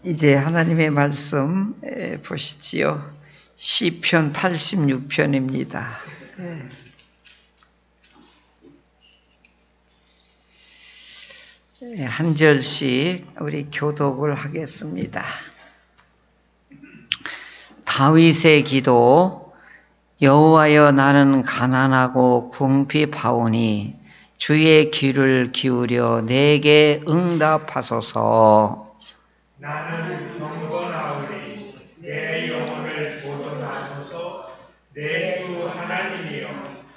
이제 하나님의 말씀 보시지요. 시편 86편입니다. 한 절씩 우리 교독을 하겠습니다. 다윗의 기도. 여호와여, 나는 가난하고 궁핍하오니 주의 귀를 기울여 내게 응답하소서. 나는 경건하오니 내 영혼을 보존하소서. 내 주 하나님이여,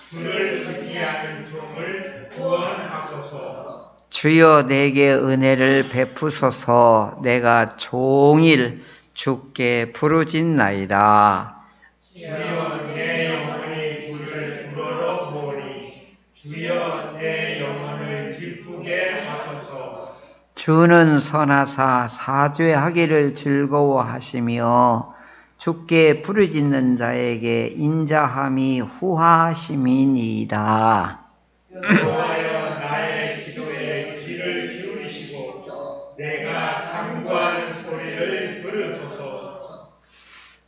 주를 의지하는 종을 구원하소서. 주여, 내게 은혜를 베푸소서. 내가 종일 주께 부르짖나이다. 주여, 내 영혼이 주를 우러러보니 주여, 내 영혼을 기쁘게 하소서. 주는 선하사 사죄하기를 즐거워하시며 주께 부르짖는 자에게 인자함이 후하심이니이다. 여호와여, 나의 기도에 귀를 기울이시고 내가 간구하는 소리를 들으소서.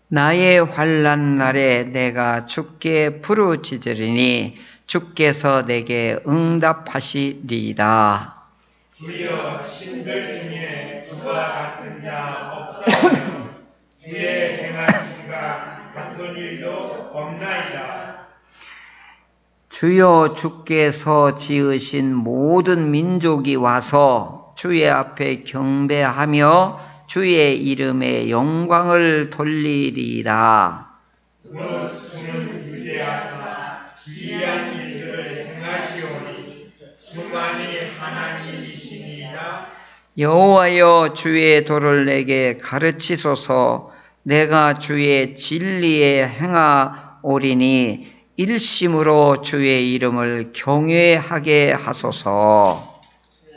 나의 환난 날에 내가 주께 부르짖으리니 주께서 내게 응답하시리이다. 주여, 신들 중에 주와 같은 자 없사오며 주의 행하심과 같은 일도 없나이다. 주여, 주께서 지으신 모든 민족이 와서 주의 앞에 경배하며 주의 이름에 영광을 돌리리이다. 무릇 주는 유죄하사 기이한 일들을 행하시오니 주만이 하나님이시니이다. 여호와여, 주의 도를 내게 가르치소서. 내가 주의 진리에 행하오리니 일심으로 주의 이름을 경외하게 하소서.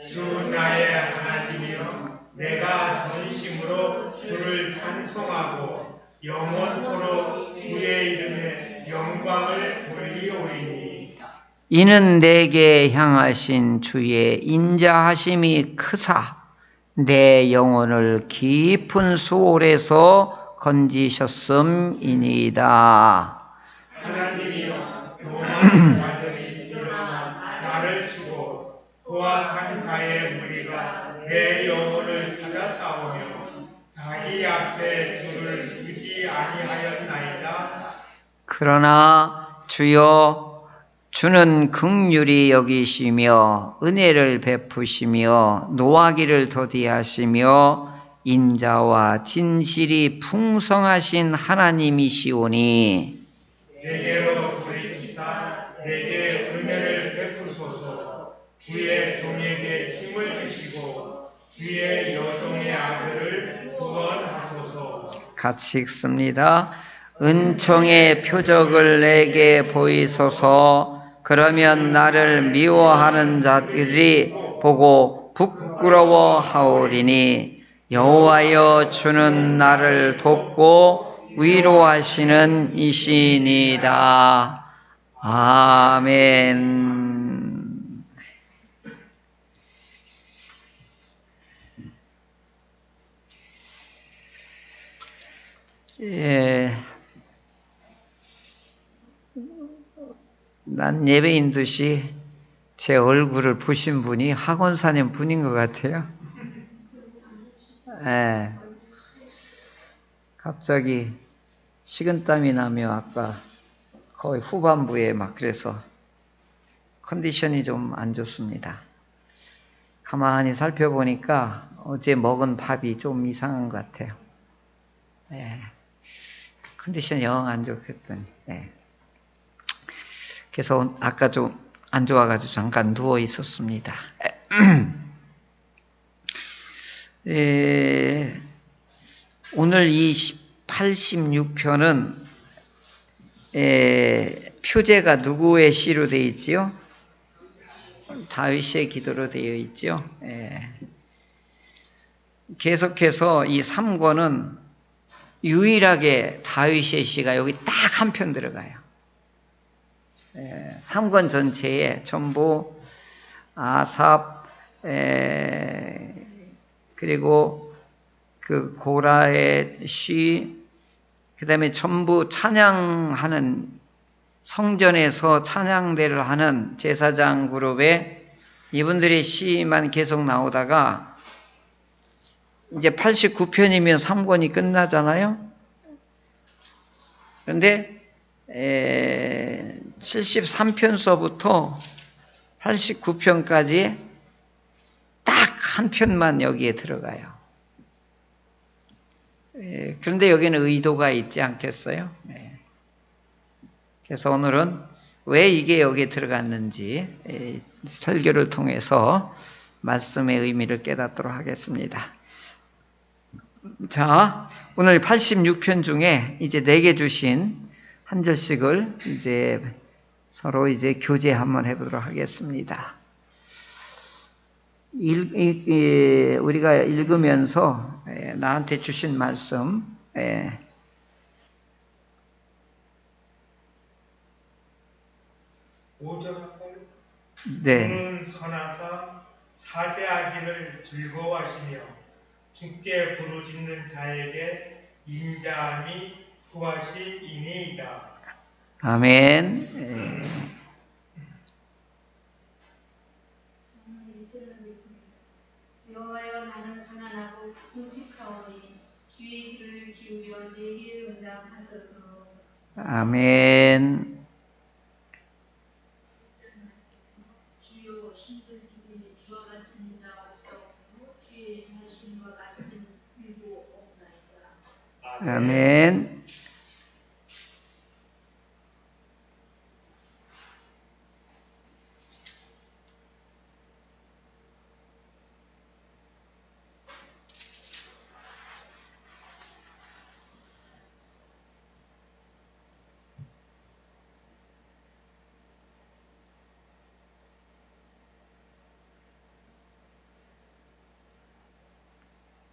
주 나의 하나님이여, 내가 전심으로 주를 찬송하고 영원토록 주의 이름에 영광을 돌리오리니 이는 내게 향하신 주의 인자하심이 크사 내 영혼을 깊은 수월에서 건지셨음이니이다. 하나님이여, 교만한 자들이 일어나 나를 치고 포악한 자의 무리가 내 영혼을 찾아 싸우며 자기 앞에 주를 두지 아니하였나이다. 그러나 주여, 주는 긍휼히 여기시며 은혜를 베푸시며 노하기를 더디하시며 인자와 진실이 풍성하신 하나님이시오니 내게로 돌이키사 내게 은혜를 베푸소서. 주의 종에게 힘을 주시고 주의 여종의 아들을 구원하소서. 같이 읽습니다. 은총의 표적을 내게 보이소서. 그러면 나를 미워하는 자들이 보고 부끄러워하오리니 여호와여, 주는 나를 돕고 위로하시는 이시니이다. 아멘. 난 예배인 듯이 제 얼굴을 보신 분이 학원사님 분인 것 같아요. 갑자기 식은땀이 나며 아까 거의 후반부에 막 그래서 컨디션이 좀 안 좋습니다. 가만히 살펴보니까 어제 먹은 밥이 좀 이상한 것 같아요. 컨디션이 영 안 좋겠더니. 그래서 아까 좀 안 좋아가지고 잠깐 누워 있었습니다. 오늘 이 86편은 표제가 누구의 시로 되어 있지요? 다윗의 기도로 되어 있죠. 계속해서 이 3권은 유일하게 다윗의 시가 여기 딱 한 편 들어가요. 3권 전체에 전부 아삽 그리고 그 고라의 시, 그 다음에 전부 찬양하는 성전에서 찬양대를 하는 제사장 그룹에 이분들의 시만 계속 나오다가 이제 89편이면 3권이 끝나잖아요. 그런데 73편서부터 89편까지 딱 한 편만 여기에 들어가요. 그런데 여기는 의도가 있지 않겠어요? 그래서 오늘은 왜 이게 여기에 들어갔는지 설교를 통해서 말씀의 의미를 깨닫도록 하겠습니다. 자, 오늘 86편 중에 이제 4개 주신 한 절씩을 이제 서로 이제 교제 한번 해보도록 하겠습니다. 우리가 읽으면서 나한테 주신 말씀, 5절 할까요? 네. 주는 선하사 사죄하기를 즐거워하시며 주께 부르짖는 자에게 인자함이 구하시이니이다. 아멘. 여호와여 나는 가난하고 궁핍하오니 주의 귀를 기울여 내게 응답하소서. 아멘. 주여 힘들 중에 주와 같은 자 없사오며 주의 하심과 같은 일도 없나이다. 아멘.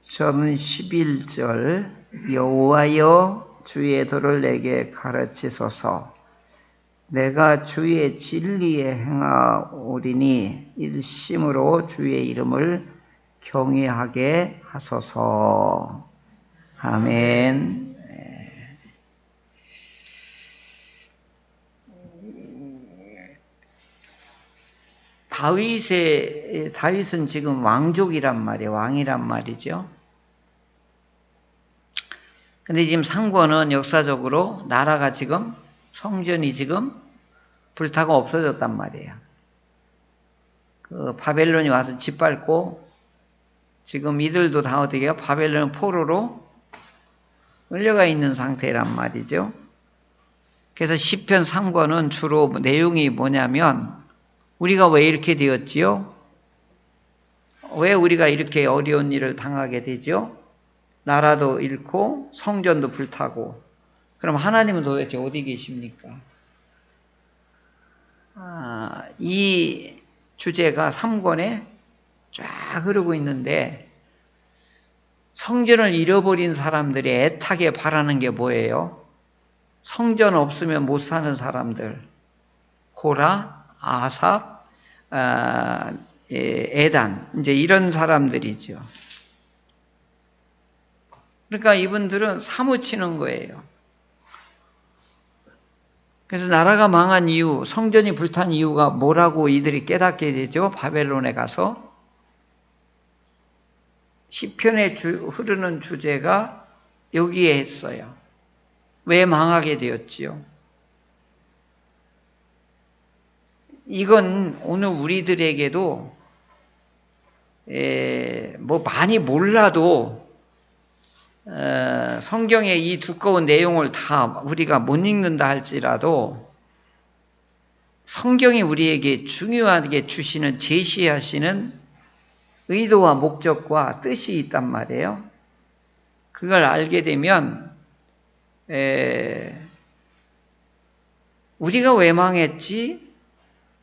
저는 11절 여호와여 주의 도를 내게 가르치소서. 내가 주의 진리에 행하오리니 일심으로 주의 이름을 경외하게 하소서. 아멘. 다윗은 지금 왕족이란 말이에요. 왕이란 말이죠. 근데 지금 상권은 역사적으로 나라가 지금 성전이 지금 불타고 없어졌단 말이에요. 그 바벨론이 와서 짓밟고 지금 이들도 다 어떻게 해요? 바벨론 포로로 끌려가 있는 상태란 말이죠. 그래서 시편 3권은 주로 내용이 뭐냐면 우리가 왜 이렇게 되었지요? 왜 우리가 이렇게 어려운 일을 당하게 되죠? 나라도 잃고 성전도 불타고. 그럼 하나님은 도대체 어디 계십니까? 이 주제가 3권에 쫙 흐르고 있는데 성전을 잃어버린 사람들이 애타게 바라는 게 뭐예요? 성전 없으면 못 사는 사람들. 고라, 아삽, 에단, 이제 이런 사람들이죠. 그러니까 이분들은 사무치는 거예요. 그래서 나라가 망한 이유, 성전이 불탄 이유가 뭐라고 이들이 깨닫게 되죠? 바벨론에 가서. 시편에 흐르는 주제가 여기에 있어요. 왜 망하게 되었지요? 이건 오늘 우리들에게도 뭐 많이 몰라도 성경의 이 두꺼운 내용을 다 우리가 못 읽는다 할지라도 성경이 우리에게 중요하게 주시는 제시하시는 의도와 목적과 뜻이 있단 말이에요. 그걸 알게 되면 우리가 왜 망했지?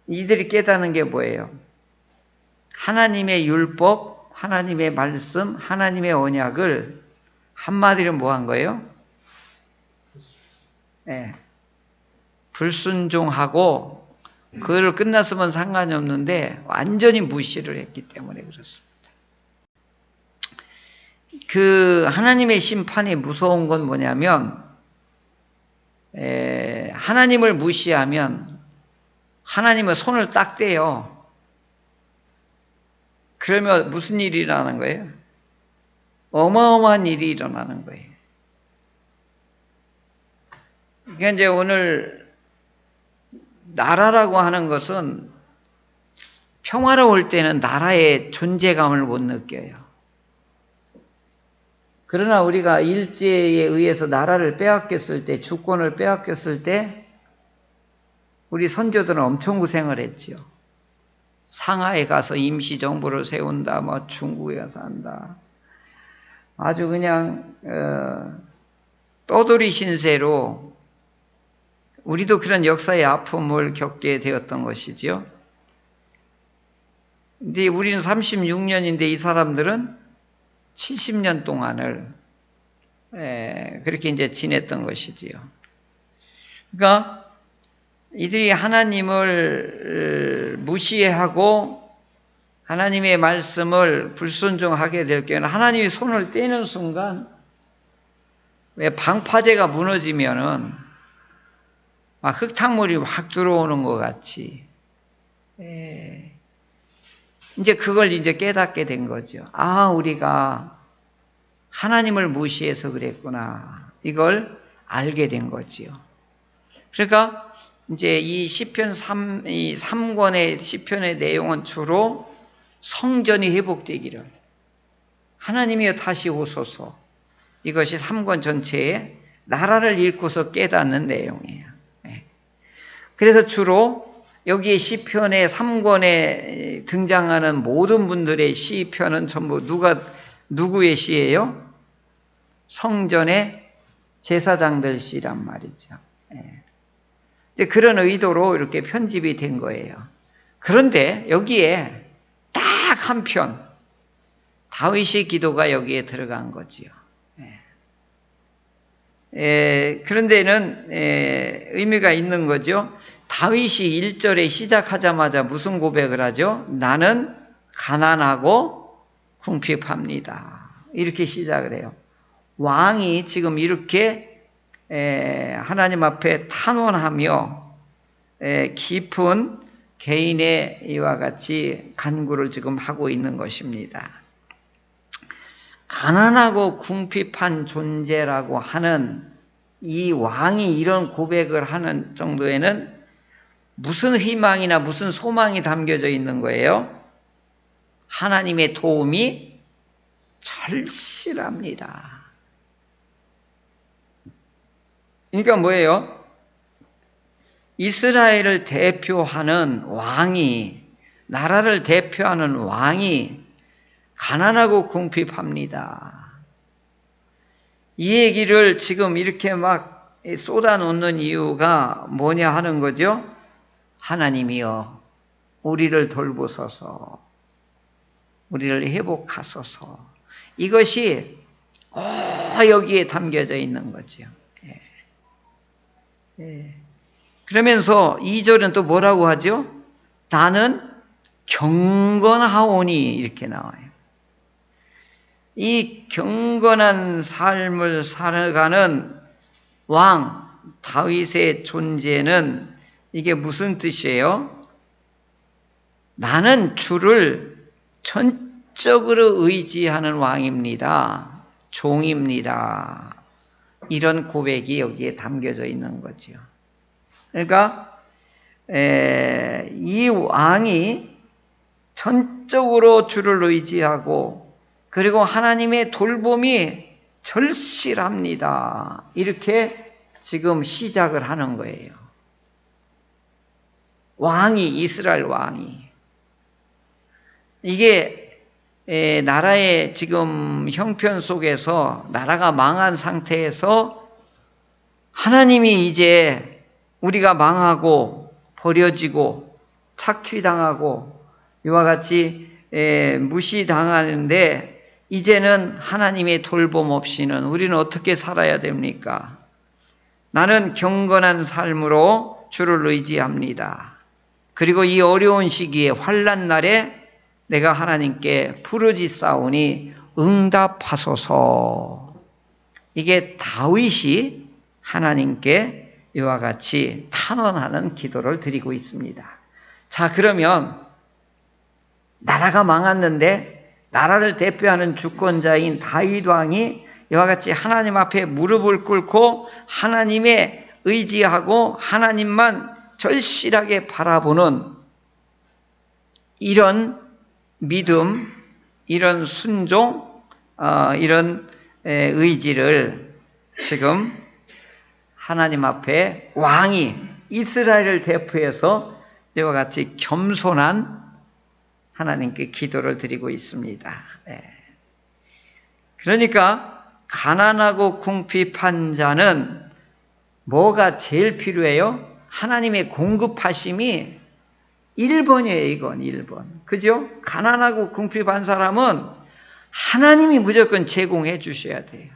이들이 깨닫는 게 뭐예요? 하나님의 율법, 하나님의 말씀, 하나님의 언약을 한마디로 뭐 한 거예요? 불순종하고 그걸 끝났으면 상관이 없는데 완전히 무시를 했기 때문에 그렇습니다. 그 하나님의 심판이 무서운 건 뭐냐면 하나님을 무시하면 하나님은 손을 딱 떼요. 그러면 무슨 일이 일어나는 거예요? 어마어마한 일이 일어나는 거예요. 그러니까 이제 오늘 나라라고 하는 것은 평화로울 때는 나라의 존재감을 못 느껴요. 그러나 우리가 일제에 의해서 나라를 빼앗겼을 때, 주권을 빼앗겼을 때 우리 선조들은 엄청 고생을 했지요. 상하에 가서 임시정부를 세운다, 뭐 중국에 가서 한다. 아주 그냥 떠돌이 신세로 우리도 그런 역사의 아픔을 겪게 되었던 것이지요. 근데 우리는 36년인데 이 사람들은 70년 동안을 그렇게 이제 지냈던 것이지요. 그러니까 이들이 하나님을 무시하고 하나님의 말씀을 불순종하게 될 경우는 하나님이 손을 떼는 순간 왜 방파제가 무너지면은 막 흙탕물이 확 들어오는 것 같이 이제 그걸 이제 깨닫게 된 거죠. 아, 우리가 하나님을 무시해서 그랬구나. 이걸 알게 된 거지요. 그러니까 이제 이 시편 3권의 시편의 내용은 주로 성전이 회복되기를 하나님이여 다시 오소서. 이것이 3권 전체에 나라를 잃고서 깨닫는 내용이에요. 그래서 주로 여기에 시편의 3권에 등장하는 모든 분들의 시편은 전부 누구의 시예요? 성전의 제사장들 시란 말이죠. 그런 의도로 이렇게 편집이 된 거예요. 그런데 여기에 딱 한 편, 다윗의 기도가 여기에 들어간 거지요. 그런 데는 의미가 있는 거죠. 다윗이 1절에 시작하자마자 무슨 고백을 하죠? 나는 가난하고 궁핍합니다. 이렇게 시작을 해요. 왕이 지금 이렇게 하나님 앞에 탄원하며 깊은 개인의 이와 같이 간구를 지금 하고 있는 것입니다. 가난하고 궁핍한 존재라고 하는 이 왕이 이런 고백을 하는 정도에는 무슨 희망이나 무슨 소망이 담겨져 있는 거예요? 하나님의 도움이 절실합니다. 그러니까 뭐예요? 이스라엘을 대표하는 왕이, 나라를 대표하는 왕이 가난하고 궁핍합니다. 이 얘기를 지금 이렇게 막 쏟아놓는 이유가 뭐냐 하는 거죠? 하나님이여 우리를 돌보소서, 우리를 회복하소서. 이것이 여기에 담겨져 있는 거죠. 그러면서 2절은 또 뭐라고 하죠? 나는 경건하오니 이렇게 나와요. 이 경건한 삶을 살아가는 왕 다윗의 존재는 이게 무슨 뜻이에요? 나는 주를 전적으로 의지하는 왕입니다. 종입니다. 이런 고백이 여기에 담겨져 있는 거죠. 그러니까 이 왕이 전적으로 주를 의지하고 그리고 하나님의 돌봄이 절실합니다. 이렇게 지금 시작을 하는 거예요. 왕이, 이스라엘 왕이. 이게 나라의 지금 형편 속에서 나라가 망한 상태에서 하나님이 이제 우리가 망하고 버려지고 착취당하고 이와 같이 무시당하는데 이제는 하나님의 돌봄 없이는 우리는 어떻게 살아야 됩니까? 나는 경건한 삶으로 주를 의지합니다. 그리고 이 어려운 시기에 환난 날에 내가 하나님께 부르짖사오니 응답하소서. 이게 다윗이 하나님께 이와 같이 탄원하는 기도를 드리고 있습니다. 자, 그러면 나라가 망했는데 나라를 대표하는 주권자인 다윗 왕이 이와 같이 하나님 앞에 무릎을 꿇고 하나님에 의지하고 하나님만 절실하게 바라보는 이런 믿음, 이런 순종, 이런 의지를 지금 하나님 앞에 왕이 이스라엘을 대표해서 이와 같이 겸손한 하나님께 기도를 드리고 있습니다. 그러니까 가난하고 궁핍한 자는 뭐가 제일 필요해요? 하나님의 공급하심이 1번이에요, 이건 1번. 그죠? 가난하고 궁핍한 사람은 하나님이 무조건 제공해 주셔야 돼요.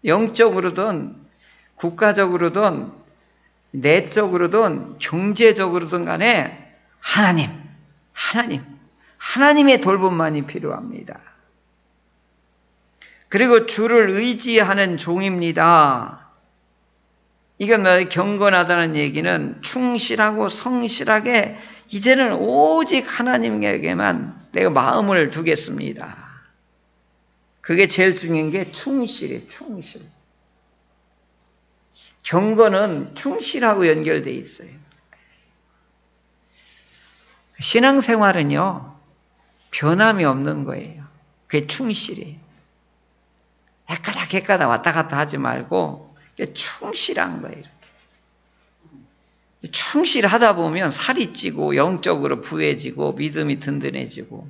영적으로든 국가적으로든 내적으로든 경제적으로든 간에 하나님의 돌봄만이 필요합니다. 그리고 주를 의지하는 종입니다. 이건 경건하다는 얘기는 충실하고 성실하게 이제는 오직 하나님에게만 내가 마음을 두겠습니다. 그게 제일 중요한 게 충실이에요. 충실. 경건은 충실하고 연결되어 있어요. 신앙생활은요, 변함이 없는 거예요. 그게 충실이에요. 헷가닥 왔다 갔다 하지 말고 충실한 거예요. 이렇게. 충실하다 보면 살이 찌고 영적으로 부해지고 믿음이 든든해지고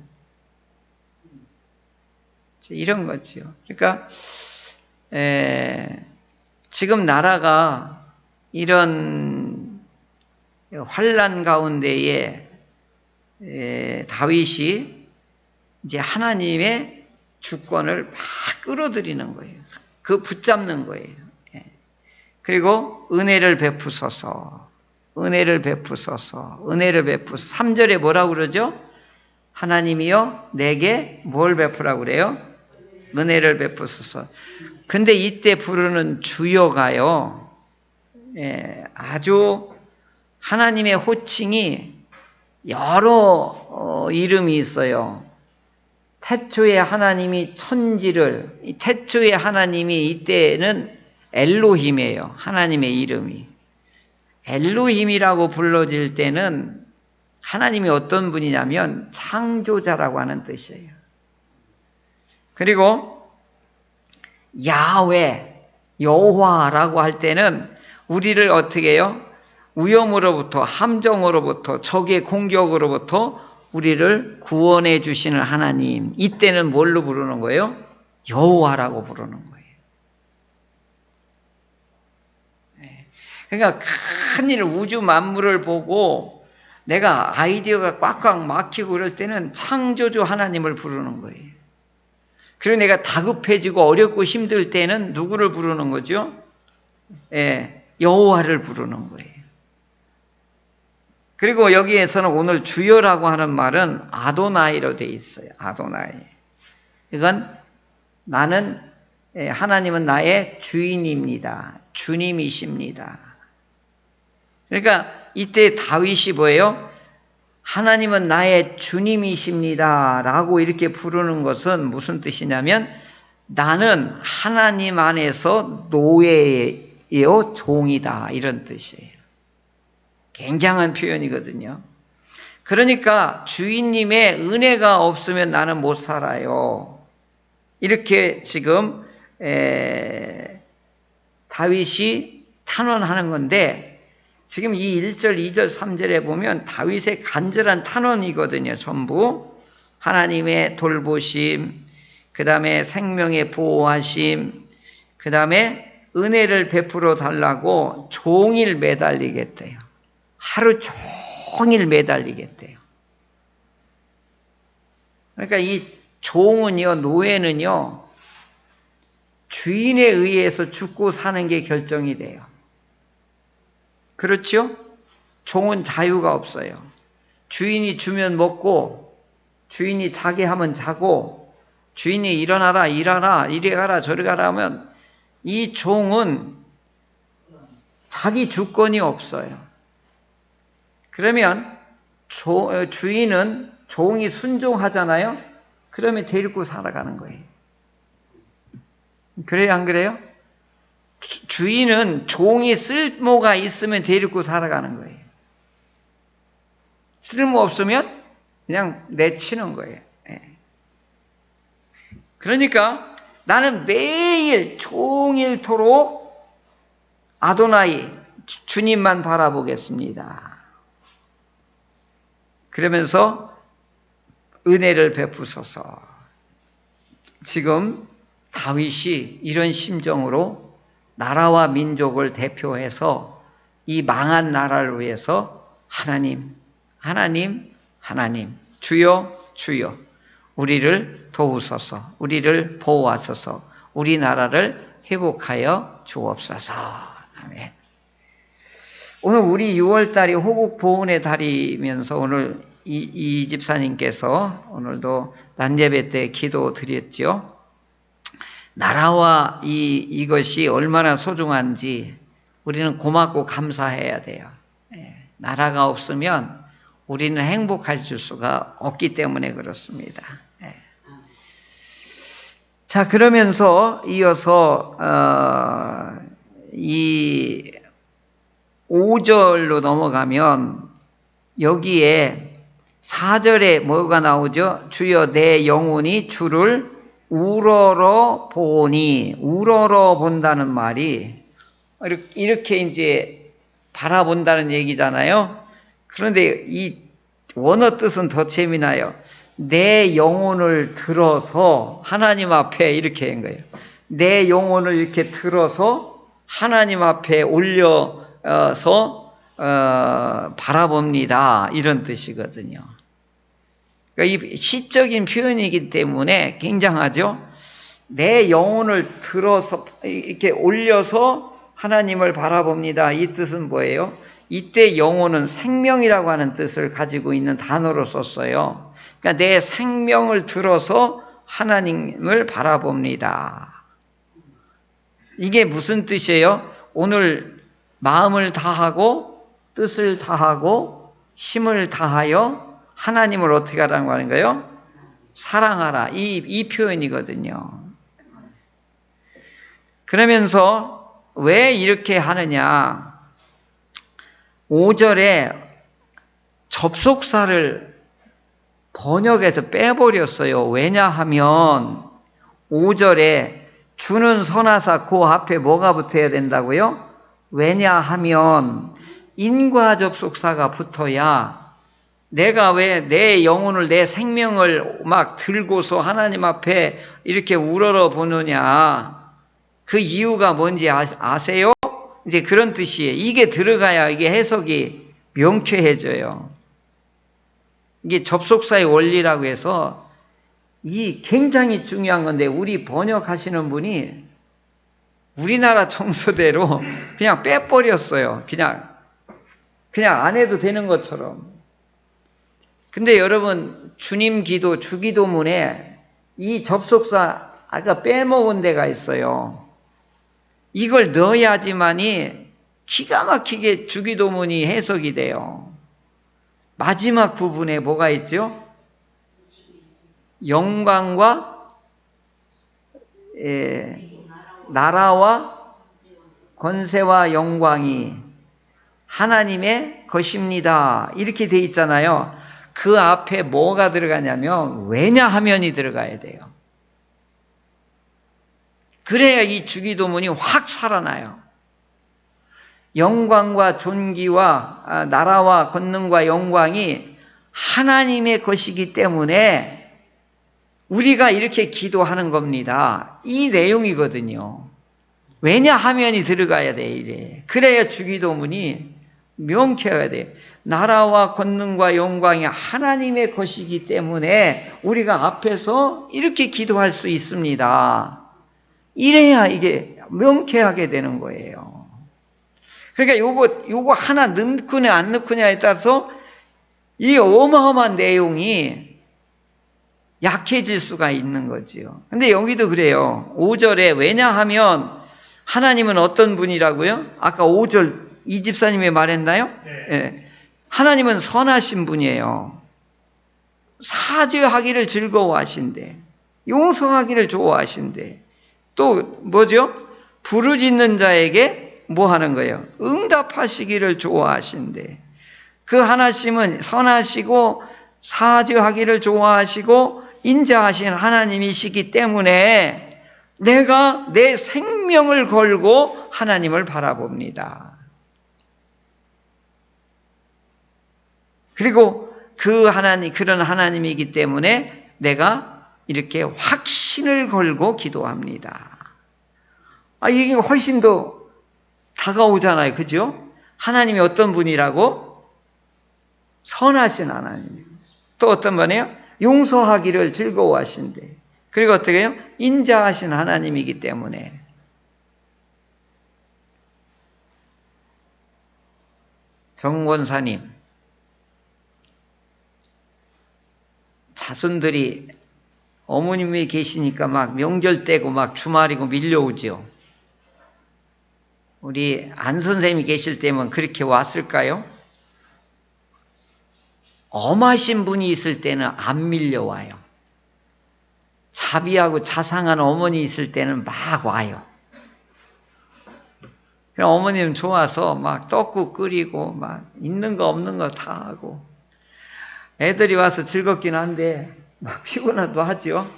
이런 거죠. 그러니까 지금 나라가 이런 환난 가운데에 다윗이 이제 하나님의 주권을 막 끌어들이는 거예요. 그 붙잡는 거예요. 그리고 은혜를 베푸소서. 3절에 뭐라고 그러죠? 하나님이여 내게 뭘 베푸라고 그래요? 은혜를 베푸소서. 근데 이때 부르는 주여가요, 아주 하나님의 호칭이 여러 이름이 있어요. 태초에 하나님이 천지를, 태초에 하나님이 이때는 엘로힘이에요. 하나님의 이름이. 엘로힘이라고 불러질 때는 하나님이 어떤 분이냐면 창조자라고 하는 뜻이에요. 그리고 야훼, 여호와라고 할 때는 우리를 어떻게 해요? 위험으로부터, 함정으로부터, 적의 공격으로부터 우리를 구원해 주시는 하나님. 이때는 뭘로 부르는 거예요? 여호와라고 부르는 거예요. 그러니까 큰일 우주 만물을 보고 내가 아이디어가 꽉꽉 막히고 그럴 때는 창조주 하나님을 부르는 거예요. 그리고 내가 다급해지고 어렵고 힘들 때는 누구를 부르는 거죠? 여호와를 부르는 거예요. 그리고 여기에서는 오늘 주여라고 하는 말은 아도나이로 되어 있어요. 아도나이. 이건 하나님은 나의 주인입니다. 주님이십니다. 그러니까 이때 다윗이 뭐예요? 하나님은 나의 주님이십니다 라고 이렇게 부르는 것은 무슨 뜻이냐면 나는 하나님 안에서 노예요, 종이다, 이런 뜻이에요. 굉장한 표현이거든요. 그러니까 주인님의 은혜가 없으면 나는 못 살아요. 이렇게 지금 다윗이 탄원하는 건데 지금 이 1절, 2절, 3절에 보면 다윗의 간절한 탄원이거든요. 전부 하나님의 돌보심, 그 다음에 생명의 보호하심, 그 다음에 은혜를 베풀어 달라고 종일 매달리겠대요. 하루 종일 매달리겠대요. 그러니까 이 종은요, 노예는요, 주인에 의해서 죽고 사는 게 결정이 돼요. 그렇죠? 종은 자유가 없어요. 주인이 주면 먹고, 주인이 자게 하면 자고, 주인이 일어나라, 일하라, 이리 가라, 저리 가라 하면 이 종은 자기 주권이 없어요. 그러면 주인은 종이 순종하잖아요. 그러면 데리고 살아가는 거예요. 그래요, 안 그래요? 주인은 종이 쓸모가 있으면 데리고 살아가는 거예요. 쓸모 없으면 그냥 내치는 거예요. 그러니까 나는 매일 종일토록 아도나이 주님만 바라보겠습니다. 그러면서 은혜를 베푸소서. 지금 다윗이 이런 심정으로 나라와 민족을 대표해서 이 망한 나라를 위해서 하나님, 하나님, 하나님, 주여, 주여, 우리를 도우소서, 우리를 보호하소서, 우리나라를 회복하여 주옵소서. 아멘. 오늘 우리 6월달이 호국 보훈의 달이면서 오늘 이 집사님께서 오늘도 낮예배 때 기도 드렸죠. 나라와 이것이 얼마나 소중한지 우리는 고맙고 감사해야 돼요. 나라가 없으면 우리는 행복해질 수가 없기 때문에 그렇습니다. 자, 그러면서 이어서 이 5절로 넘어가면 여기에 4절에 뭐가 나오죠? 주여 내 영혼이 주를 우러러 보니, 우러러 본다는 말이 이렇게 이제 바라본다는 얘기잖아요. 그런데 이 원어 뜻은 더 재미나요. 내 영혼을 들어서 하나님 앞에 이렇게 한 거예요. 내 영혼을 이렇게 들어서 하나님 앞에 올려서 바라봅니다. 이런 뜻이거든요. 그러니까 이 시적인 표현이기 때문에 굉장하죠. 내 영혼을 들어서 이렇게 올려서 하나님을 바라봅니다. 이 뜻은 뭐예요? 이때 영혼은 생명이라고 하는 뜻을 가지고 있는 단어로 썼어요. 그러니까 내 생명을 들어서 하나님을 바라봅니다. 이게 무슨 뜻이에요? 오늘 마음을 다하고 뜻을 다하고 힘을 다하여 하나님을 어떻게 하라고 하는 거예요? 사랑하라. 이 표현이거든요. 그러면서 왜 이렇게 하느냐? 5절에 접속사를 번역해서 빼버렸어요. 왜냐하면 5절에 주는 선하사 그 앞에 뭐가 붙어야 된다고요? 왜냐하면 인과 접속사가 붙어야 내가 왜 내 영혼을 내 생명을 막 들고서 하나님 앞에 이렇게 우러러 보느냐. 그 이유가 뭔지 아세요? 이제 그런 뜻이에요. 이게 들어가야 이게 해석이 명쾌해져요. 이게 접속사의 원리라고 해서 이 굉장히 중요한 건데 우리 번역하시는 분이 우리나라 정서대로 그냥 빼버렸어요. 그냥 안 해도 되는 것처럼. 근데 여러분 주님 기도 주기도문에 이 접속사 아까 빼먹은 데가 있어요. 이걸 넣어야지만이 기가 막히게 주기도문이 해석이 돼요. 마지막 부분에 뭐가 있죠? 영광과 나라와 권세와 영광이 하나님의 것입니다. 이렇게 돼 있잖아요. 그 앞에 뭐가 들어가냐면 왜냐하면이 들어가야 돼요. 그래야 이 주기도문이 확 살아나요. 영광과 존귀와 나라와 권능과 영광이 하나님의 것이기 때문에 우리가 이렇게 기도하는 겁니다. 이 내용이거든요. 왜냐하면이 들어가야 돼 이래. 그래야 주기도문이 명쾌해야 돼. 나라와 권능과 영광이 하나님의 것이기 때문에 우리가 앞에서 이렇게 기도할 수 있습니다. 이래야 이게 명쾌하게 되는 거예요. 그러니까 요거 하나 넣느냐 안 넣느냐에 따라서 이 어마어마한 내용이 약해질 수가 있는 거지요. 근데 여기도 그래요. 5절에 왜냐하면 하나님은 어떤 분이라고요? 아까 5절 이 집사님이 말했나요? 네. 예. 하나님은 선하신 분이에요. 사죄하기를 즐거워하신대. 용서하기를 좋아하신대. 또 뭐죠? 부르짖는 자에게 뭐 하는 거예요? 응답하시기를 좋아하신대. 그 하나님은 선하시고 사죄하기를 좋아하시고 인자하신 하나님이시기 때문에 내가 내 생명을 걸고 하나님을 바라봅니다. 그리고 그런 하나님이기 때문에 내가 이렇게 확신을 걸고 기도합니다. 이게 훨씬 더 다가오잖아요. 그죠? 하나님이 어떤 분이라고? 선하신 하나님. 또 어떤 분이에요? 용서하기를 즐거워하신대. 그리고 어떻게 해요? 인자하신 하나님이기 때문에. 정권사님, 자손들이 어머님이 계시니까 막 명절 때고 막 주말이고 밀려오죠. 우리 안 선생님이 계실 때면 그렇게 왔을까요? 엄하신 분이 있을 때는 안 밀려와요. 자비하고 자상한 어머니 있을 때는 막 와요. 그럼 어머님 좋아서 막 떡국 끓이고 막 있는 거 없는 거 다 하고 애들이 와서 즐겁긴 한데 막 피곤하도 하죠.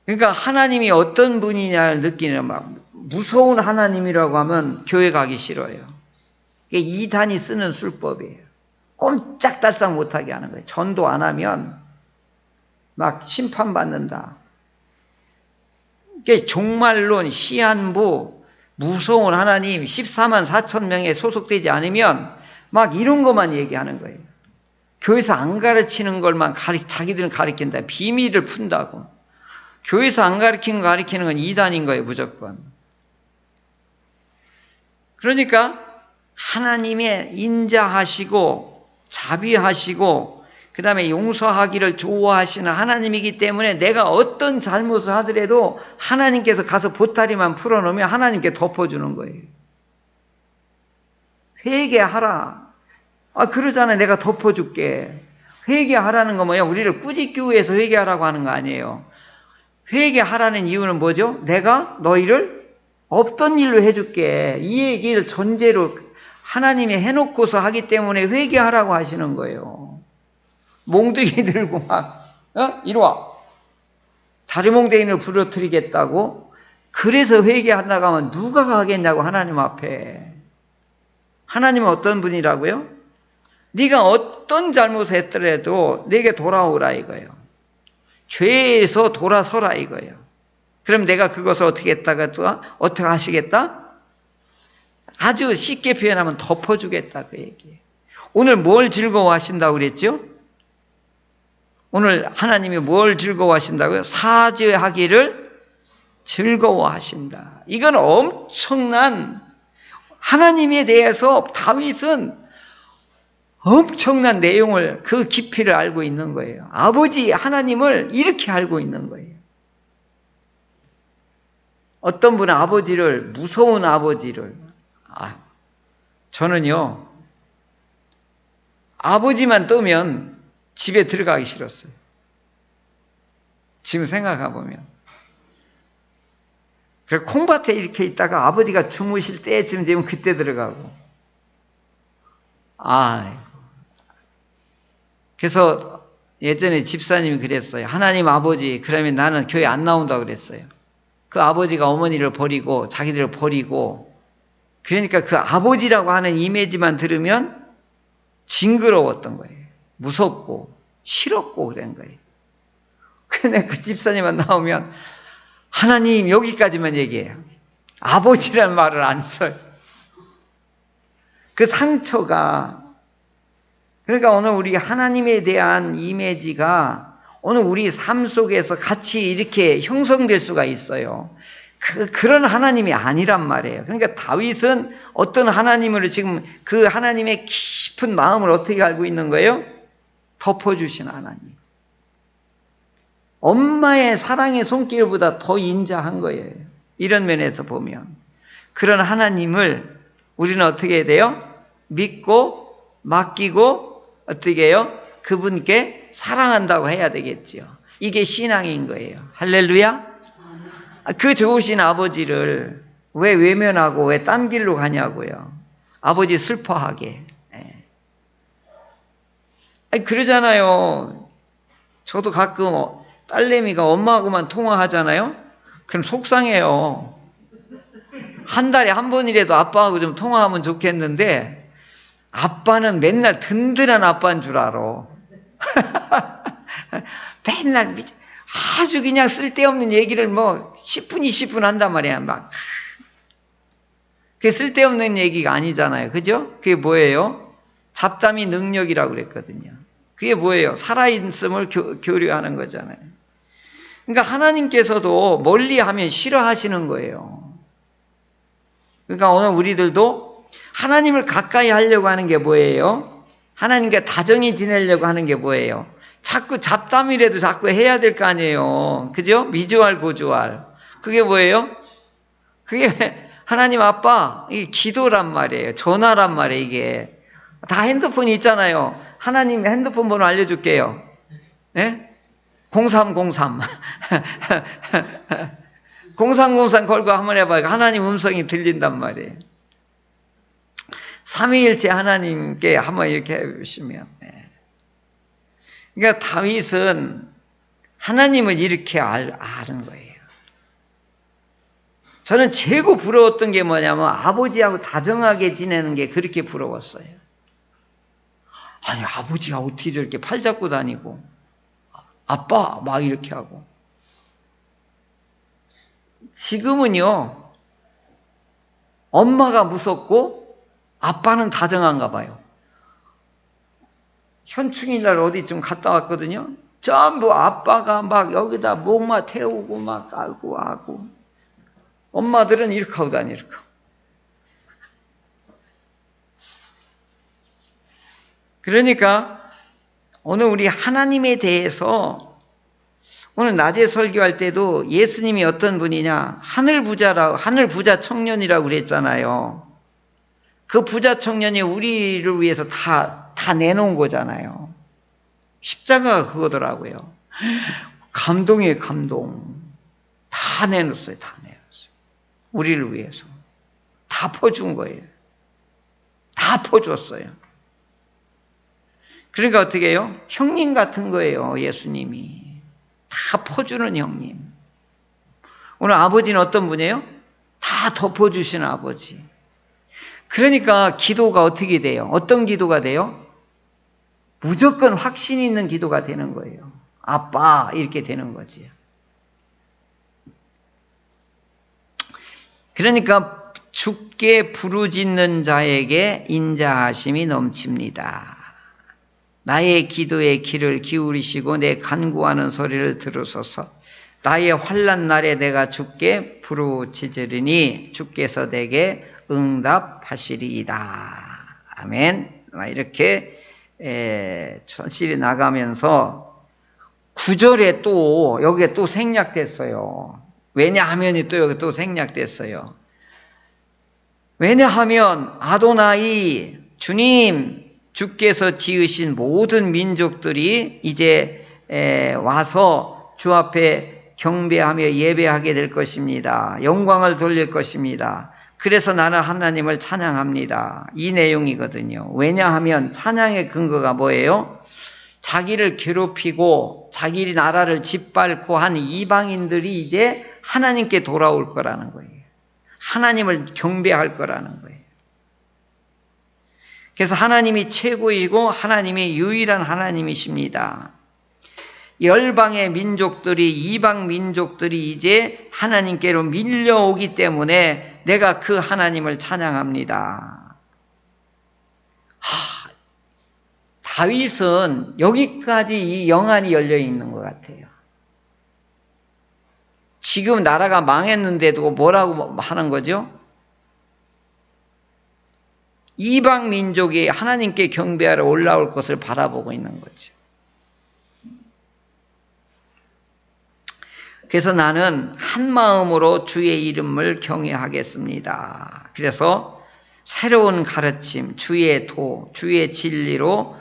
그러니까 하나님이 어떤 분이냐를 느끼는 막 무서운 하나님이라고 하면 교회 가기 싫어요. 이게 이단이 쓰는 술법이에요. 꼼짝달싹 못하게 하는 거예요. 전도 안 하면 막 심판받는다. 이게 종말론, 시한부, 무서운 하나님 14만 4천 명에 소속되지 않으면 막 이런 것만 얘기하는 거예요. 교회에서 안 가르치는 걸만 자기들은 가르친다. 비밀을 푼다고. 교회에서 안 가르치는 건 이단인 거예요. 무조건. 그러니까 하나님의 인자하시고 자비하시고 그 다음에 용서하기를 좋아하시는 하나님이기 때문에 내가 어떤 잘못을 하더라도 하나님께서 가서 보따리만 풀어놓으면 하나님께 덮어주는 거예요. 회개하라. 그러잖아요. 내가 덮어줄게. 회개하라는 거 뭐야? 우리를 꾸짖기 위해서 회개하라고 하는 거 아니에요. 회개하라는 이유는 뭐죠? 내가 너희를 없던 일로 해줄게. 이 얘기를 전제로 하나님이 해놓고서 하기 때문에 회개하라고 하시는 거예요. 몽둥이 들고 막 이리 와. 다리 몽둥이를 부러뜨리겠다고? 그래서 회개한다고 하면 누가 가겠냐고 하나님 앞에. 하나님은 어떤 분이라고요? 네가 어떤 잘못을 했더라도 내게 돌아오라 이거예요. 죄에서 돌아서라 이거예요. 그럼 내가 그것을 어떻게 했다가 또 어떻게 하시겠다? 아주 쉽게 표현하면 덮어주겠다 그 얘기예요. 오늘 뭘 즐거워하신다고 그랬죠? 오늘 하나님이 뭘 즐거워하신다고요? 사죄하기를 즐거워하신다. 이건 엄청난 하나님에 대해서 다윗은 엄청난 내용을 그 깊이를 알고 있는 거예요. 아버지 하나님을 이렇게 알고 있는 거예요. 어떤 분은 아버지를 무서운 아버지를 저는요 아버지만 뜨면 집에 들어가기 싫었어요. 지금 생각해 보면 그래서 콩밭에 이렇게 있다가 아버지가 주무실 때쯤 되면 그때 들어가고 그래서 예전에 집사님이 그랬어요. 하나님 아버지 그러면 나는 교회 안 나온다고 그랬어요. 그 아버지가 어머니를 버리고 자기들을 버리고 그러니까 그 아버지라고 하는 이미지만 들으면 징그러웠던 거예요. 무섭고 싫었고 그런 거예요. 근데 그 집사님만 나오면 하나님 여기까지만 얘기해요. 아버지란 말을 안 써요. 그 상처가 그러니까 오늘 우리 하나님에 대한 이미지가 오늘 우리 삶 속에서 같이 이렇게 형성될 수가 있어요. 그런 하나님이 아니란 말이에요. 그러니까 다윗은 어떤 하나님을 지금 그 하나님의 깊은 마음을 어떻게 알고 있는 거예요? 덮어주신 하나님. 엄마의 사랑의 손길보다 더 인자한 거예요. 이런 면에서 보면. 그런 하나님을 우리는 어떻게 해야 돼요? 믿고 맡기고 어떻게 해요? 그분께 사랑한다고 해야 되겠죠. 이게 신앙인 거예요. 할렐루야. 그 좋으신 아버지를 왜 외면하고 왜 딴 길로 가냐고요. 아버지 슬퍼하게. 아니, 그러잖아요. 저도 가끔 딸내미가 엄마하고만 통화하잖아요. 그럼 속상해요. 한 달에 한 번이라도 아빠하고 좀 통화하면 좋겠는데 아빠는 맨날 든든한 아빠인 줄 알아. 맨날 아주 그냥 쓸데없는 얘기를 뭐 10분, 20분 한단 말이야. 막. 그게 쓸데없는 얘기가 아니잖아요. 그죠? 그게 뭐예요? 잡담이 능력이라고 그랬거든요. 그게 뭐예요? 살아있음을 교류하는 거잖아요. 그러니까 하나님께서도 멀리하면 싫어하시는 거예요. 그러니까 오늘 우리들도 하나님을 가까이 하려고 하는 게 뭐예요? 하나님과 다정히 지내려고 하는 게 뭐예요? 자꾸 잡담이라도 자꾸 해야 될 거 아니에요. 그죠? 미주알 고주알. 그게 뭐예요? 그게 하나님 아빠, 이게 기도란 말이에요. 전화란 말이에요, 이게. 다 핸드폰이 있잖아요. 하나님 핸드폰 번호 알려줄게요. 네? 0303. 0303 걸고 한번 해봐요. 하나님 음성이 들린단 말이에요. 삼위일체 하나님께 한번 이렇게 해보시면. 그러니까 다윗은 하나님을 이렇게 아는 거예요. 저는 최고 부러웠던 게 뭐냐면 아버지하고 다정하게 지내는 게 그렇게 부러웠어요. 아니, 아버지가 어떻게 이렇게 팔 잡고 다니고 아빠 막 이렇게 하고. 지금은요, 엄마가 무섭고 아빠는 다정한가 봐요. 현충일 날 어디 좀 갔다 왔거든요. 전부 아빠가 막 여기다 목마 태우고 막 하고. 엄마들은 이렇게 하고 다니고. 그러니까 오늘 우리 하나님에 대해서 오늘 낮에 설교할 때도 예수님이 어떤 분이냐, 하늘 부자 청년이라고 그랬잖아요. 그 부자 청년이 우리를 위해서 다 내놓은 거잖아요. 십자가가 그거더라고요. 감동이에요, 감동. 다 내놓았어요, 다 내놨어요. 우리를 위해서. 다 퍼준 거예요. 다 퍼줬어요. 그러니까 어떻게 해요? 형님 같은 거예요, 예수님이. 다 퍼주는 형님. 오늘 아버지는 어떤 분이에요? 다 덮어주시는 아버지. 그러니까 기도가 어떻게 돼요? 어떤 기도가 돼요? 무조건 확신 있는 기도가 되는 거예요. 아빠 이렇게 되는 거지. 그러니까 주께 부르짖는 자에게 인자하심이 넘칩니다. 나의 기도에 귀를 기울이시고 내 간구하는 소리를 들으소서. 나의 환난 날에 내가 주께 부르짖으리니 주께서 내게 응답하시리이다. 아멘. 이렇게 천실이 나가면서 9절에 또 여기에 또 생략됐어요. 왜냐하면이 또 여기 또 생략됐어요. 왜냐하면 아도나이 주님 주께서 지으신 모든 민족들이 이제 와서 주 앞에 경배하며 예배하게 될 것입니다. 영광을 돌릴 것입니다. 그래서 나는 하나님을 찬양합니다. 이 내용이거든요. 왜냐하면 찬양의 근거가 뭐예요? 자기를 괴롭히고 자기 나라를 짓밟고 한 이방인들이 이제 하나님께 돌아올 거라는 거예요. 하나님을 경배할 거라는 거예요. 그래서 하나님이 최고이고 하나님이 유일한 하나님이십니다. 열방의 민족들이, 이방 민족들이 이제 하나님께로 밀려오기 때문에 내가 그 하나님을 찬양합니다. 다윗은 여기까지 이 영안이 열려 있는 것 같아요. 지금 나라가 망했는데도 뭐라고 하는 거죠? 이방 민족이 하나님께 경배하러 올라올 것을 바라보고 있는 거죠. 그래서 나는 한 마음으로 주의 이름을 경외하겠습니다. 그래서 새로운 가르침, 주의 도, 주의 진리로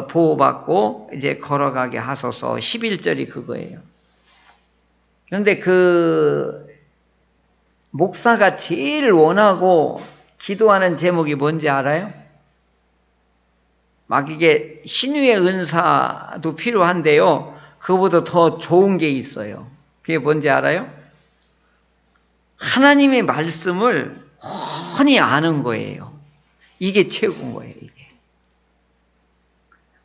보호받고 이제 걸어가게 하소서. 11절이 그거예요. 그런데 그 목사가 제일 원하고 기도하는 제목이 뭔지 알아요? 막 이게 신유의 은사도 필요한데요. 그거보다 더 좋은 게 있어요. 그게 뭔지 알아요? 하나님의 말씀을 훤히 아는 거예요. 이게 최고인 거예요, 이게.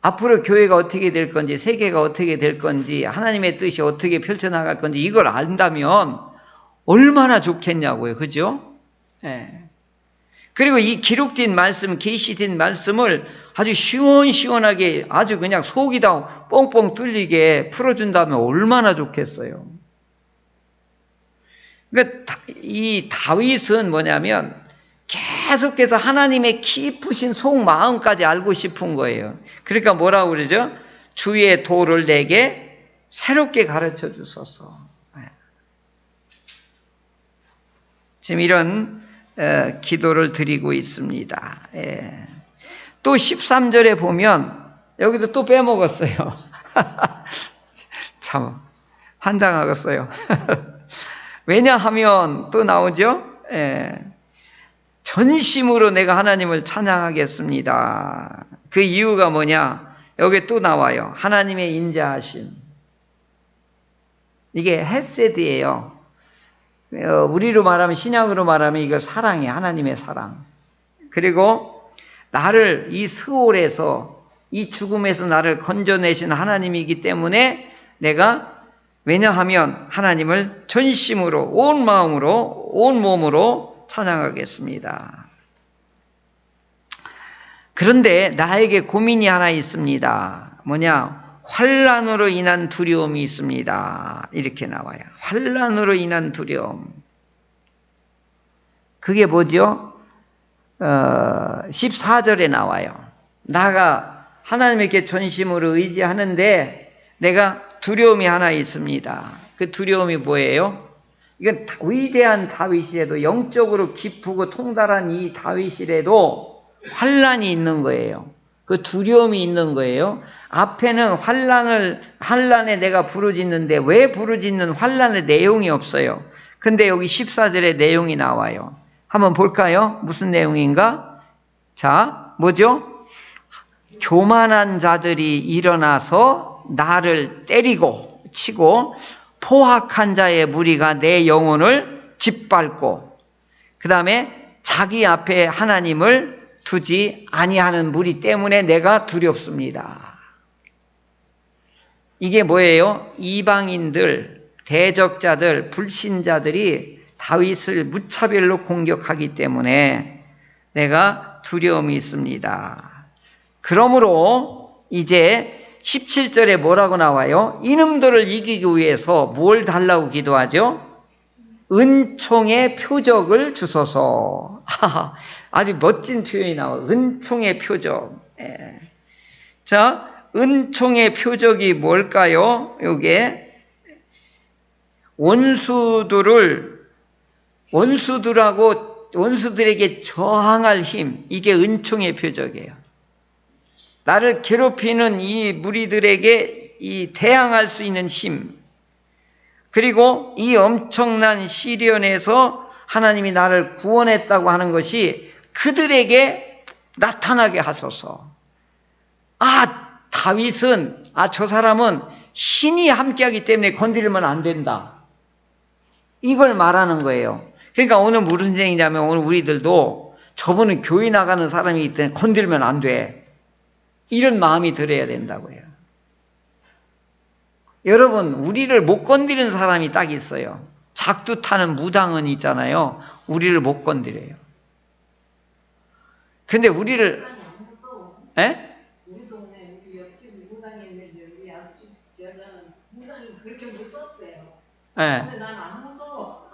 앞으로 교회가 어떻게 될 건지, 세계가 어떻게 될 건지, 하나님의 뜻이 어떻게 펼쳐나갈 건지 이걸 안다면 얼마나 좋겠냐고요. 그죠? 예. 그리고 이 기록된 말씀, 계시된 말씀을 아주 시원시원하게 아주 그냥 속이 다 뻥뻥 뚫리게 풀어준다면 얼마나 좋겠어요. 그러니까 이 다윗은 뭐냐면 계속해서 하나님의 깊으신 속마음까지 알고 싶은 거예요. 그러니까 뭐라고 그러죠? 주의 도를 내게 새롭게 가르쳐 주소서. 지금 이런 기도를 드리고 있습니다. 또 13절에 보면 여기도 또 빼먹었어요. 참 환장하겠어요. 왜냐하면 또 나오죠. 전심으로 내가 하나님을 찬양하겠습니다. 그 이유가 뭐냐? 여기 또 나와요. 하나님의 인자하심. 이게 헤세드예요. 우리로 말하면, 신약으로 말하면 이거 사랑이에요. 하나님의 사랑. 그리고 나를 이 스올에서, 이 죽음에서 나를 건져내신 하나님이기 때문에 내가, 왜냐하면 하나님을 전심으로, 온 마음으로, 온 몸으로 찬양하겠습니다. 그런데 나에게 고민이 하나 있습니다. 뭐냐? 환난으로 인한 두려움이 있습니다. 이렇게 나와요. 환난으로 인한 두려움. 그게 뭐죠? 14절에 나와요. 나가 하나님에게 전심으로 의지하는데 내가 두려움이 하나 있습니다. 그 두려움이 뭐예요? 이건 위대한 다윗이라도, 영적으로 깊고 통달한 이 다윗이라도 환난이 있는 거예요. 그 두려움이 있는 거예요. 앞에는 환난에 내가 부르짖는데 왜 부르짖는 환난의 내용이 없어요. 근데 여기 14절에 내용이 나와요. 한번 볼까요? 무슨 내용인가? 자, 뭐죠? 교만한 자들이 일어나서 나를 때리고 치고 포악한 자의 무리가 내 영혼을 짓밟고, 그 다음에 자기 앞에 하나님을 두지 아니하는 무리 때문에 내가 두렵습니다. 이게 뭐예요? 이방인들, 대적자들, 불신자들이 다윗을 무차별로 공격하기 때문에 내가 두려움이 있습니다. 그러므로 이제 17절에 뭐라고 나와요? 이놈들을 이기기 위해서 뭘 달라고 기도하죠? 은총의 표적을 주소서. 아주 멋진 표현이 나와요. 은총의 표적. 자, 은총의 표적이 뭘까요? 요게 원수들에게 저항할 힘, 이게 은총의 표적이에요. 나를 괴롭히는 이 무리들에게 이 대항할 수 있는 힘, 그리고 이 엄청난 시련에서 하나님이 나를 구원했다고 하는 것이 그들에게 나타나게 하소서. 다윗은, 저 사람은 신이 함께하기 때문에 건드리면 안 된다. 이걸 말하는 거예요. 그러니까 오늘 무슨 얘기냐면, 오늘 우리들도 저분은 교회 나가는 사람이기 때문에 건드리면 안 돼. 이런 마음이 들어야 된다고요. 여러분, 우리를 못 건드리는 사람이 딱 있어요. 작두 타는 무당은 있잖아요. 우리를 못 건드려요. 근데 우리를, 우리 동네 우리 옆집 무당이 있는데 우리 옆집 여자는 무당이 그렇게 무섭대요. 근데 난 안 무서워.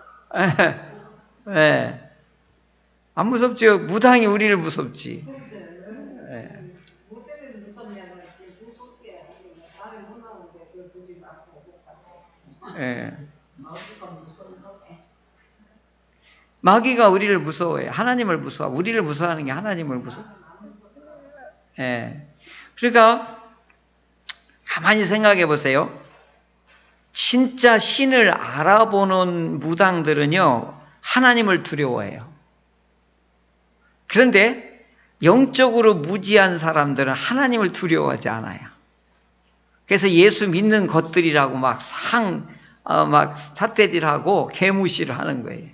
안 무섭죠. 무당이 우리를 무섭지. 뭐 때문에 무섭냐고 했더니 무섭게 말을 못 나오는데 그 둘이 막 보고. 마귀가 무서운데. 마귀가 우리를 무서워해요. 하나님을 무서워. 우리를 무서워하는 게 하나님을 무서워. 예. 그러니까 가만히 생각해 보세요. 진짜 신을 알아보는 무당들은요, 하나님을 두려워해요. 그런데 영적으로 무지한 사람들은 하나님을 두려워하지 않아요. 그래서 예수 믿는 것들이라고 막 삿대질하고 개무시를 하는 거예요.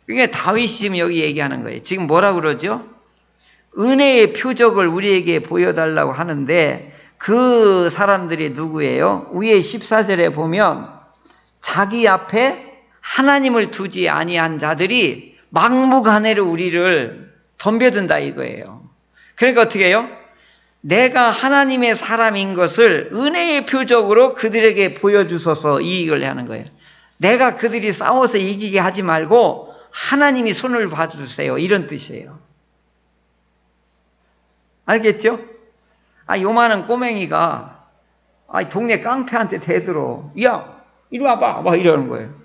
그게 다윗이 지금 여기 얘기하는 거예요. 지금 뭐라 그러죠? 은혜의 표적을 우리에게 보여달라고 하는데 그 사람들이 누구예요? 위에 14절에 보면 자기 앞에 하나님을 두지 아니한 자들이 막무가내로 우리를 덤벼든다 이거예요. 그러니까 어떻게 해요? 내가 하나님의 사람인 것을 은혜의 표적으로 그들에게 보여주소서 이익을 하는 거예요. 내가 그들이 싸워서 이기게 하지 말고 하나님이 손을 봐주세요. 이런 뜻이에요. 알겠죠? 요만한 꼬맹이가 동네 깡패한테 대들어. 야, 이리 와봐. 막 이러는 거예요.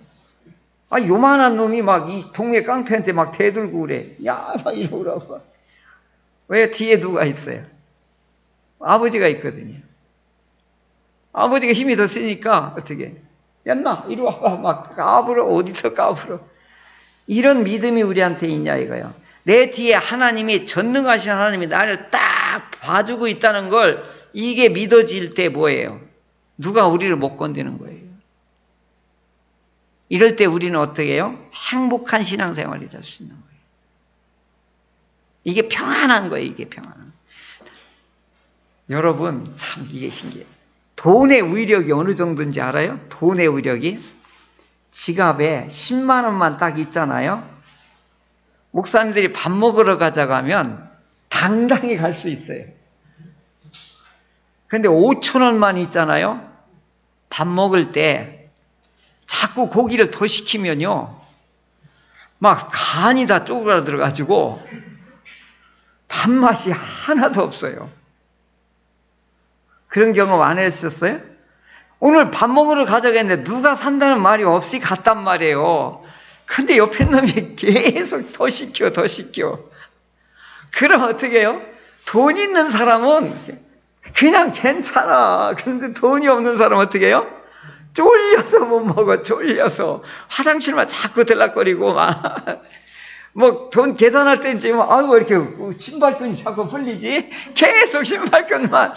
요만한 놈이 막 이 동네 깡패한테 막 대들고 그래. 야, 막 이러라고. 왜? 뒤에 누가 있어요? 아버지가 있거든요. 아버지가 힘이 더 세니까 어떻게? 야, 인마 이리 와봐. 막 까불어. 어디서 까불어. 이런 믿음이 우리한테 있냐 이거예요. 내 뒤에 하나님이 전능하신 하나님이 나를 딱 봐주고 있다는 걸 이게 믿어질 때 뭐예요? 누가 우리를 못 건드는 거예요. 이럴 때 우리는 어떻게 해요? 행복한 신앙생활이 될 수 있는 거예요. 이게 평안한 거예요. 이게 평안한 거예요. 여러분 참 이게 신기해요. 돈의 위력이 어느 정도인지 알아요? 돈의 위력이 지갑에 10만 원만 딱 있잖아요. 목사님들이 밥 먹으러 가자고 하면 당당히 갈 수 있어요. 근데 5천 원만 있잖아요. 밥 먹을 때 자꾸 고기를 더 시키면요, 막 간이 다 쪼그라들어가지고 밥맛이 하나도 없어요. 그런 경험 안 했었어요? 오늘 밥 먹으러 가자고 했는데 누가 산다는 말이 없이 갔단 말이에요. 근데 옆에 놈이 계속 더 시켜. 그럼 어떻게 해요? 돈 있는 사람은 그냥 괜찮아. 그런데 돈이 없는 사람은 어떻게 해요? 쫄려서 못 먹어. 쫄려서 화장실만 자꾸 들락거리고 막 뭐 돈 계산할 때 이제 아이고 이렇게 신발끈이 자꾸 풀리지? 계속 신발끈만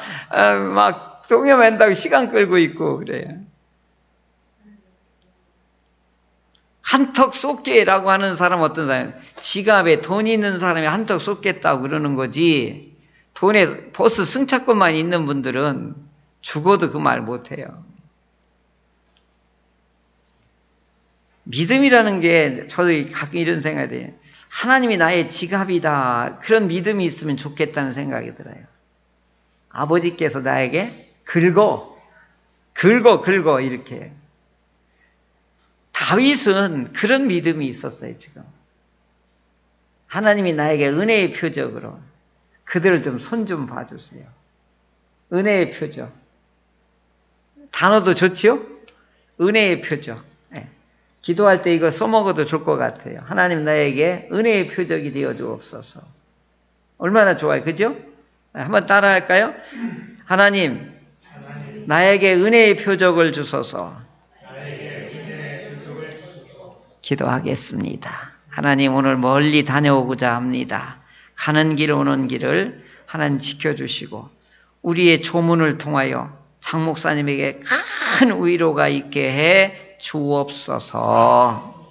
막 속여맨다고 시간 끌고 있고 그래요. 한턱 쏟게라고 하는 사람은 어떤 사람이에요? 지갑에 돈 있는 사람이 한턱 쏟겠다고 그러는 거지, 돈에 버스 승차권만 있는 분들은 죽어도 그 말 못해요. 믿음이라는 게 저도 가끔 이런 생각이 돼요. 하나님이 나의 지갑이다. 그런 믿음이 있으면 좋겠다는 생각이 들어요. 아버지께서 나에게 긁어 이렇게. 다윗은 그런 믿음이 있었어요. 지금 하나님이 나에게 은혜의 표적으로 그들을 좀 손 좀 봐주세요. 은혜의 표적. 단어도 좋지요? 은혜의 표적. 네. 기도할 때 이거 써먹어도 좋을 것 같아요. 하나님 나에게 은혜의 표적이 되어 주옵소서. 얼마나 좋아요. 그죠? 네, 한번 따라 할까요? 하나님, 나에게 은혜의 표적을 주소서. 기도하겠습니다. 하나님, 오늘 멀리 다녀오고자 합니다. 가는 길 오는 길을 하나님 지켜주시고 우리의 조문을 통하여 장 목사님에게 큰 위로가 있게 해 주옵소서.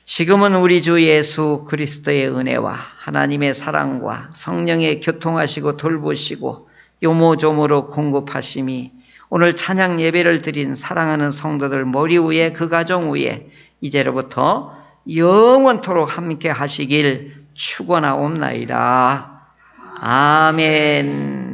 지금은 우리 주 예수 그리스도의 은혜와 하나님의 사랑과 성령의 교통하시고 돌보시고 요모조모로 공급하심이 오늘 찬양 예배를 드린 사랑하는 성도들 머리 위에 그 가정 위에 이제로부터 영원토록 함께 하시길 축원하옵나이다. 아멘.